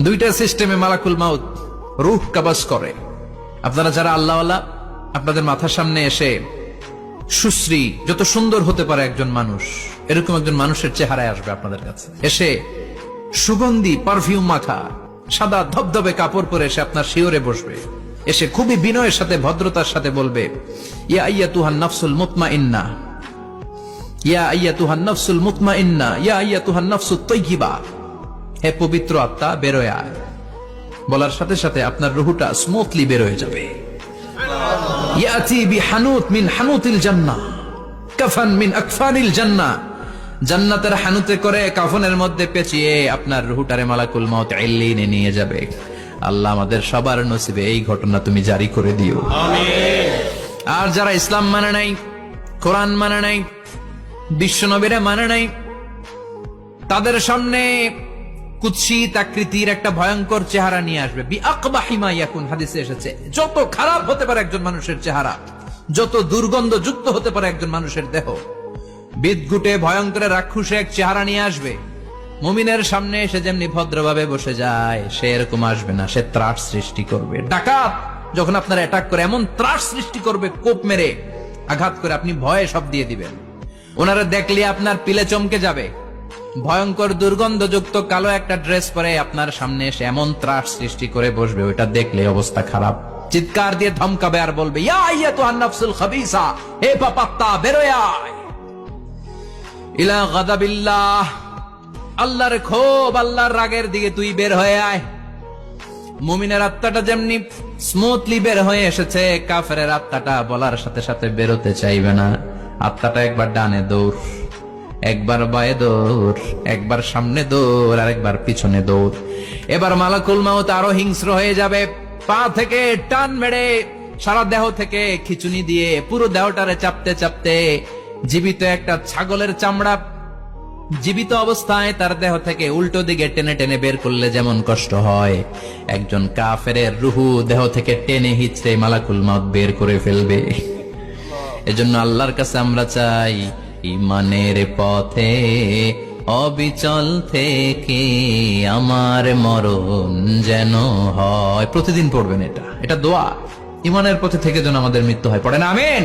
দুইটা সিস্টেমে মালাকুল মাউত রূহ কবজ করে। আপনারা যারা আল্লাহওয়ালা, আপনাদের মাথার সামনে এসে সুশ্রী, যত সুন্দর হতে পারে একজন মানুষ, এরকম একজন মানুষের চেহারায় আসবে আপনাদের কাছে, এসে সুগন্ধি পারফিউম মাখা সাদা ধবধবে কাপড় পরে এসে আপনার শিওরে বসবে, এসে খুবই বিনয়ের সাথে ভদ্রতার সাথে বলবে, ইয়া আইয়াতুহান নাফসুল মুতমাইন্না, ইয়া আইয়াতুহান নাফসুল মুতমাইন্না, ইয়া আইয়াতুহান নাফসুত তাইয়্যিবা, হে পবিত্র আত্মা বের হয়ে আয়। বলার সাথে সাথে আপনার রুহটা স্মুথলি বের হয়ে যাবে। ইয়াতি বিহানুত মিন হানুতিল জান্নাহ, কাফান মিন আকফানিল জান্নাহ, জান্নাতের হানুতে করে কাফনের মধ্যে পেঁচিয়ে আপনার রুহটারে মালাকুল মাউত ইল্লিনে নিয়ে যাবে। আল্লাহ আমাদের সবার নসিবে এই ঘটনা তুমি জারি করে দিও, আমিন। আর যারা ইসলাম মানে নাই, কোরআন মানে নাই, বিশ্ব নবীরা মানে নাই, তাদের সামনে কুৎসিত আকৃতির একটা ভয়ঙ্কর চেহারা নিয়ে আসবে। বিআকবাহি মা ইয়াকুন, হাদিসে এসেছে, যত খারাপ হতে পারে একজন মানুষের চেহারা, যত দুর্গন্ধযুক্ত হতে পারে একজন মানুষের দেহ, বিদঘুটে ভয়ঙ্কর রাক্ষসে এক চেহারা নিয়ে আসবে। মুমিনের সামনে সে যেমনি ভদ্রভাবে বসে যায়, সে এরকম আসবে না, সে ত্রাস সৃষ্টি করবে। ডাকাত যখন আপনার অ্যাটাক করে এমন ত্রাস সৃষ্টি করবে, কোপ মেরে আঘাত করে আপনি ভয়ে সব দিয়ে দিবেন। ওনারা দেখলে আপনার পিলে চমকে যাবে। ভয়ঙ্কর দুর্গন্ধযুক্ত কালো একটা ড্রেস পরে আপনার সামনে এসে এমন ত্রাস সৃষ্টি করে বসবে, ওইটা দেখলে অবস্থা খারাপ। চিৎকার দিয়ে ধমকাবে আর বলবে, ইয়া আইয়াতুহান নাফসুল খাবিসা, হে পাপাত্তা বের হয়ে আয় ইলা গাদাবিল্লাহ, আল্লাহর ক্ষোভ, আল্লাহর রাগের দিকে তুই বের হয়ে আয়। মুমিনের আত্মাটা যেমনি স্মুথলি বের হয়ে এসেছে, কাফেরের আত্মাটা বলার সাথে সাথে বেরোতে চাইবে না। আত্মাটা একবার ডানে দৌড়, একবার বায়ে দৌড়, একবার সামনে দৌড়, আর একবার পিছনে দৌড়। এবার মালাকুল মাউত আরো হিংস্র হয়ে যাবে। পা থেকে টান মেরে সারা দেহ থেকে খিচুনি দিয়ে পুরো দেহটারে চাপতে চাপতে জীবিত একটা ছাগলের চামড়া জীবিত অবস্থায় তার দেহ থেকে উল্টো দিকে টেনে টেনে বের করলে যেমন কষ্ট হয়, একজন কাফেরের রুহু দেহ থেকে টেনে হিচড়ে মালাকুল মাউত বের করে ফেলবে। এজন্য আল্লাহর কাছে আমরা চাই, ইমানের পথে অবিচল থেকে আমার মরণ যেন হয়। প্রতিদিন পড়বেন এটা, এটা দোয়া। ইমানের পথে থেকে যেন আমাদের মৃত্যু হয়। পড়েন আমিন।